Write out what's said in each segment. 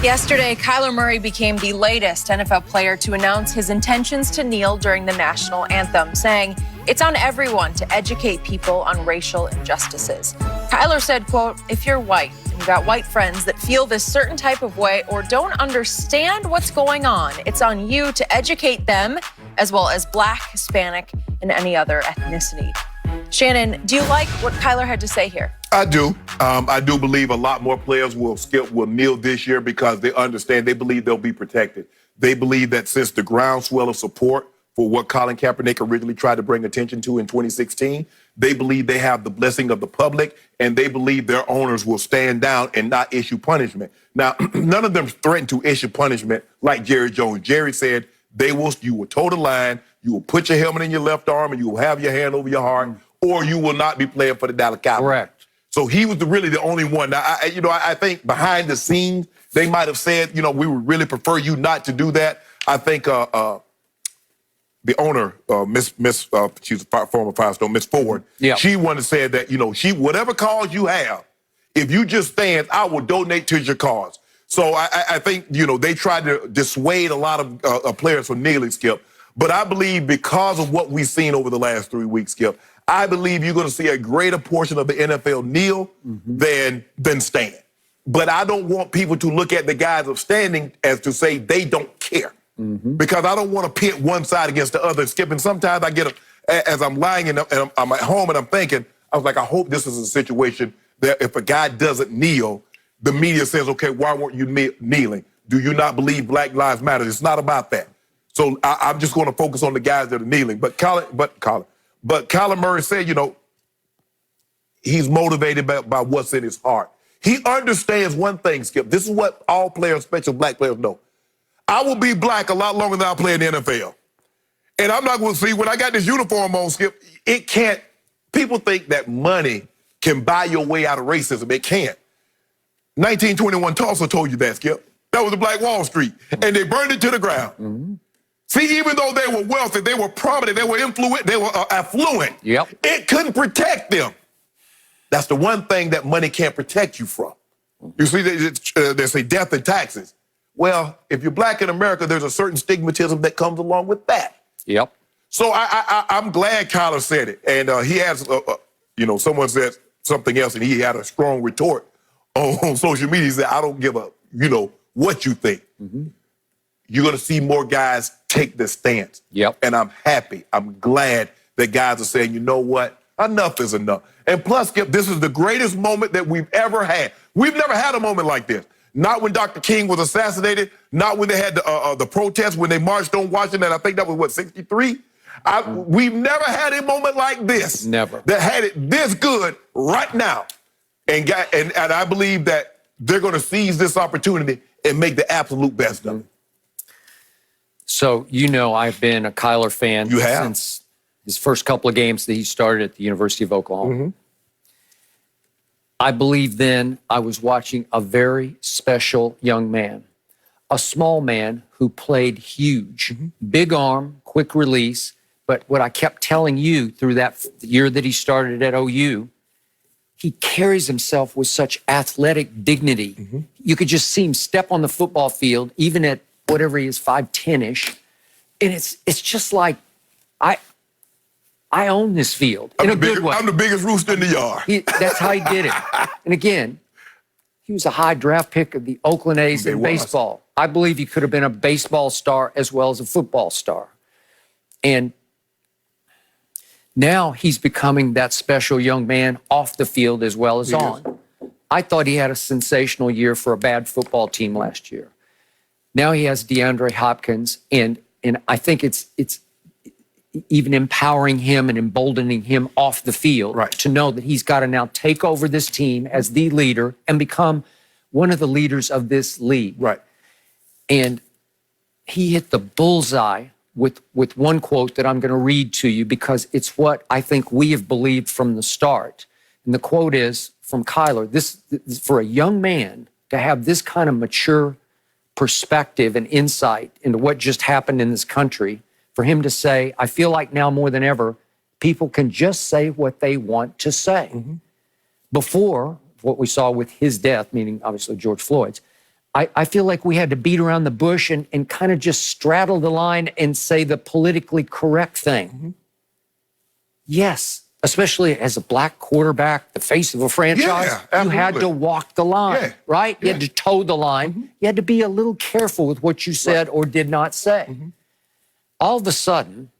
Yesterday, Kyler Murray became the latest NFL player to announce his intentions to kneel during the national anthem, saying it's on everyone to educate people on racial injustices. Kyler said, quote, "If you're white and you got white friends that feel this certain type of way or don't understand what's going on, it's on you to educate them, as well as Black, Hispanic, and any other ethnicity." Shannon, do you like what Kyler had to say here? I do. I do believe a lot more players will kneel this year because they understand, they believe they'll be protected. They believe that since the groundswell of support for what Colin Kaepernick originally tried to bring attention to in 2016, they believe they have the blessing of the public, and they believe their owners will stand down and not issue punishment. Now, none of them threatened to issue punishment like Jerry Jones. Jerry said you will toe the line, you will put your helmet in your left arm, and you will have your hand over your heart, or you will not be playing for the Dallas Cowboys. Correct. So he was really the only one. Now, I think behind the scenes, they might have said, we would really prefer you not to do that. I think the owner, she's a former Firestone, Miss Ford, she wanted to say that, whatever cause you have, if you just stand, I will donate to your cause. So I think, they tried to dissuade a lot of players from kneeling, Skip. But I believe because of what we've seen over the last 3 weeks, Skip, I believe you're going to see a greater portion of the NFL kneel than stand. But I don't want people to look at the guys of standing as to say they don't care. Because I don't want to pit one side against the other. Skip, and sometimes I get, as I'm lying and I'm at home and I'm thinking, I was like, I hope this is a situation that if a guy doesn't kneel, the media says, okay, why weren't you kneeling? Do you not believe Black Lives Matter? It's not about that. So I'm just going to focus on the guys that are kneeling. But Kyler Murray said, he's motivated by what's in his heart. He understands one thing, Skip. This is what all players, especially Black players, know. I will be black a lot longer than I'll play in the NFL. And I'm not going to see, when I got this uniform on, Skip, people think that money can buy your way out of racism. It can't. 1921 Tulsa told you that, Skip. That was the Black Wall Street. And they burned it to the ground. See, even though they were wealthy, they were prominent, they were influent, they were affluent. It couldn't protect them. That's the one thing that money can't protect you from. You see, they say death and taxes. Well, if you're Black in America, there's a certain stigmatism that comes along with that. So I'm glad Kyler said it. And he has, someone said something else, and he had a strong retort on social media. He said, I don't give a, what you think. You're going to see more guys take this stance. And I'm happy. I'm glad that guys are saying, you know what? Enough is enough. And plus, Skip, this is the greatest moment that we've ever had. We've never had a moment like this. Not when Dr. King was assassinated, not when they had the protests, when they marched on Washington. I think that was, 63? We've never had a moment like this. Never. That had it this good right now. And I believe that they're going to seize this opportunity and make the absolute best of it. So, I've been a Kyler fan since his first couple of games that he started at the University of Oklahoma. I believe then I was watching a very special young man, a small man who played huge, big arm, quick release. But what I kept telling you through that year that he started at OU, he carries himself with such athletic dignity. You could just see him step on the football field, even at whatever he is, 5'10"-ish. And it's just like, I own this field in a good way. I'm the biggest rooster in the yard. That's how he did it. And again, he was a high draft pick of the Oakland A's in baseball. I believe he could have been a baseball star as well as a football star. And now he's becoming that special young man off the field as well as on. I thought he had a sensational year for a bad football team last year. Now he has DeAndre Hopkins, and I think it's even empowering him and emboldening him off the field to know that he's got to now take over this team as the leader and become one of the leaders of this league. And he hit the bullseye with one quote that I'm going to read to you because it's what I think we have believed from the start. And the quote is from Kyler, this for a young man to have this kind of mature perspective and insight into what just happened in this country, for him to say, I feel like now more than ever, people can just say what they want to say. Before, what we saw with his death, meaning obviously George Floyd's, I feel like we had to beat around the bush and kind of just straddle the line and say the politically correct thing. Yes, especially as a black quarterback, the face of a franchise, you had to walk the line, right? You had to toe the line. You had to be a little careful with what you said or did not say. All of a sudden,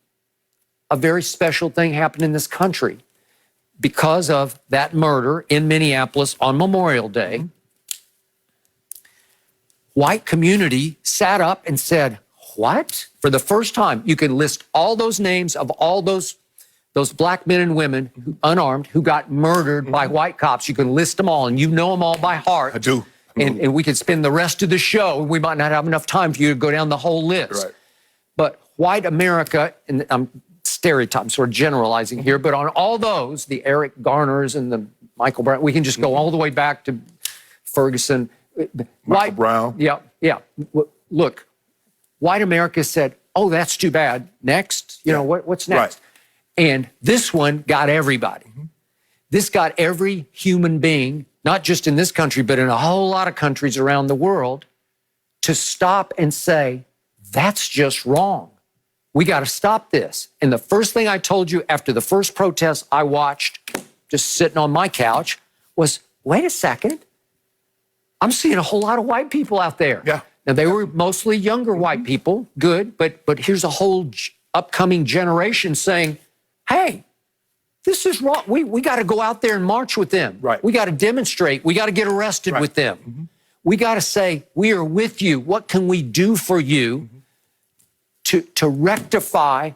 a very special thing happened in this country because of that murder in Minneapolis on Memorial Day. White community sat up and said, what? For the first time, you can list all those names of all those black men and women, unarmed, who got murdered by white cops. You can list them all, and you know them all by heart. I do. And we could spend the rest of the show, and we might not have enough time for you to go down the whole list. Right. But white America, and I'm stereotyping, sort of generalizing here, but on all those, the Eric Garners and the Michael Brown, we can just go all the way back to Ferguson. Michael Brown. Yeah. Look, white America said, oh, that's too bad. Next, you know, what's next? Right. And this one got everybody. This got every human being, not just in this country, but in a whole lot of countries around the world, to stop and say, that's just wrong. We got to stop this. And the first thing I told you after the first protest I watched, just sitting on my couch, was, wait a second. I'm seeing a whole lot of white people out there. Yeah. Now, they were mostly younger white people, good, but here's a whole upcoming generation saying, hey, this is wrong. We got to go out there and march with them. Right. We got to demonstrate. We got to get arrested with them. We got to say, we are with you. What can we do for you to rectify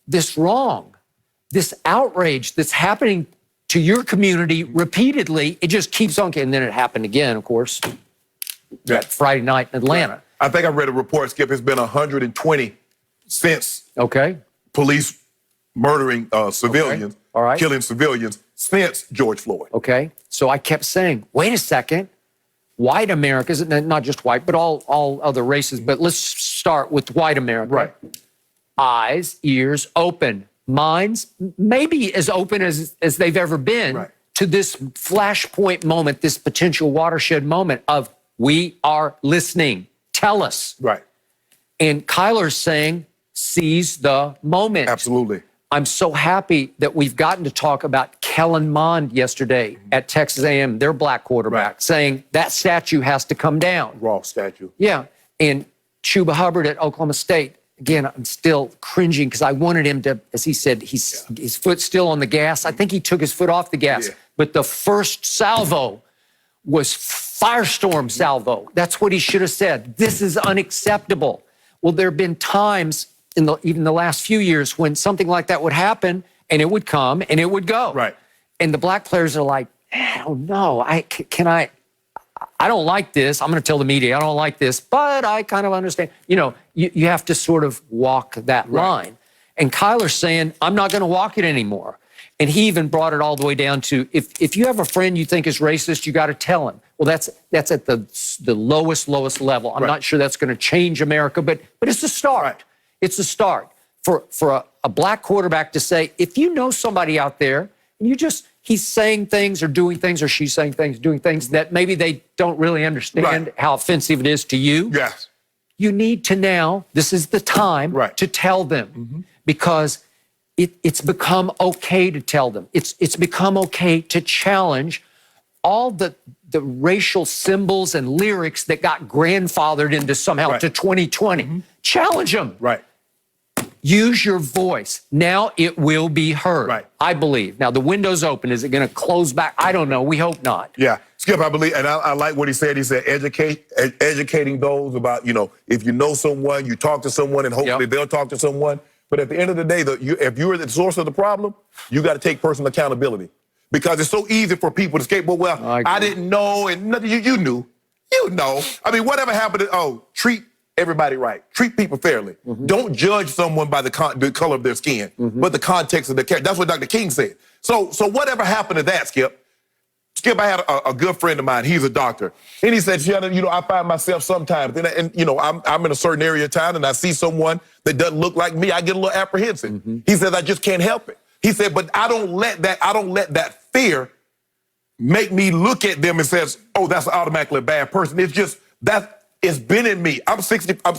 this wrong, this outrage that's happening to your community repeatedly? It just keeps on. And then it happened again, of course, that Friday night in Atlanta. I think I read a report, Skip, it's been 120 since police murdering civilians, killing civilians since George Floyd. Okay, so I kept saying, wait a second, white America, not just white, but all other races, but let's start with white America. Right. Eyes, ears open, minds maybe as open as they've ever been to this flashpoint moment, this potential watershed moment of we are listening. Tell us. Right. And Kyler's saying, seize the moment. Absolutely. I'm so happy that we've gotten to talk about Kellen Mond yesterday at Texas A&M, their black quarterback, saying that statue has to come down. Raw statue. Yeah. And Chuba Hubbard at Oklahoma State. Again, I'm still cringing because I wanted him to, as he said, his foot's still on the gas. I think he took his foot off the gas. But the first salvo was firestorm salvo. That's what he should have said. This is unacceptable. Well, there have been times even the last few years when something like that would happen and it would come and it would go. Right. And the black players are like, I don't know. I don't like this. I'm going to tell the media I don't like this, but I kind of understand. You know, you have to sort of walk that line. And Kyler's saying, I'm not going to walk it anymore. And he even brought it all the way down to if you have a friend you think is racist, you got to tell him. Well, that's at the lowest level. I'm not sure that's going to change America, but it's a start. Right. It's a start for a black quarterback to say, if you know somebody out there and he's saying things or doing things or she's saying things, doing things that maybe they don't really understand how offensive it is to you. Yes. You need to now, this is the time to tell them because it's become okay to tell them. It's become okay to challenge all the racial symbols and lyrics that got grandfathered into somehow to 2020. Challenge them. Right. Use your voice. Now it will be heard. Right. I believe. Now the window's open. Is it going to close back? I don't know. We hope not. Yeah. Skip, I believe, and I like what he said. He said educating those about, if you know someone, you talk to someone and hopefully they'll talk to someone. But at the end of the day, if you're the source of the problem, you got to take personal accountability. Because it's so easy for people to scapegoat, I didn't know, and you knew. You know. I mean, whatever happened, treat everybody right. Treat people fairly. Don't judge someone by the color of their skin, but the context of their character. That's what Dr. King said. So whatever happened to that, Skip, I had a good friend of mine. He's a doctor. And he said, Shannon, I find myself sometimes, and I'm in a certain area of town and I see someone that doesn't look like me, I get a little apprehensive. He says, I just can't help it. He said, but I don't let that fear make me look at them and says, oh, that's automatically a bad person. It's just it's been in me. I'm 65,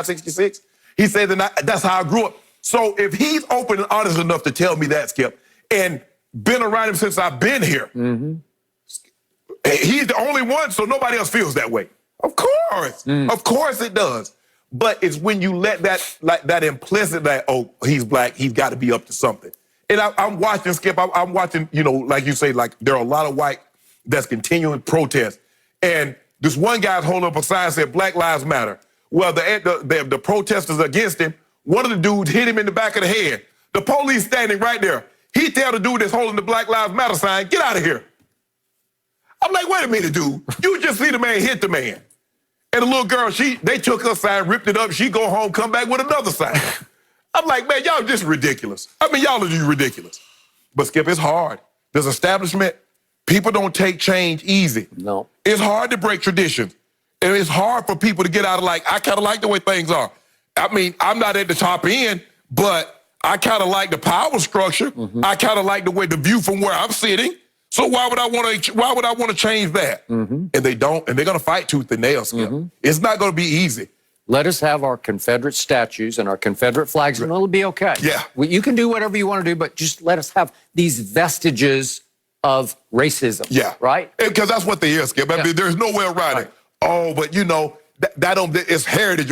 66. He said that's how I grew up. So if he's open and honest enough to tell me that, Skip, and been around him since I've been here, he's the only one, so nobody else feels that way. Of course it does. But it's when you let that implicit that, oh, he's black, he's got to be up to something. And I'm watching, Skip, I'm watching, you know, like you say, like there are a lot of white that's continuing protest. And this one guy's holding up a sign that said Black Lives Matter. Well, the protesters against him, one of the dudes hit him in the back of the head. The police standing right there. He tell the dude that's holding the Black Lives Matter sign, get out of here. I'm like, wait a minute, dude. You just see the man hit the man. And the little girl, they took her sign, ripped it up. She go home, come back with another sign. I'm like, man, y'all just ridiculous. I mean, y'all are just ridiculous. But Skip, it's hard. This establishment, people don't take change easy. No. It's hard to break traditions. And it's hard for people to get out of I kind of like the way things are. I mean, I'm not at the top end, but I kind of like the power structure. I kind of like the view from where I'm sitting. So why would I want to change that? And they don't, and they're going to fight tooth and nail, Skip. It's not going to be easy. Let us have our Confederate statues and our Confederate flags, and it'll be okay. Yeah. You can do whatever you want to do, but just let us have these vestiges of racism. Yeah. Right? Because that's what they is, Skip. I mean, there's no way around it. Oh, but you know, it's heritage.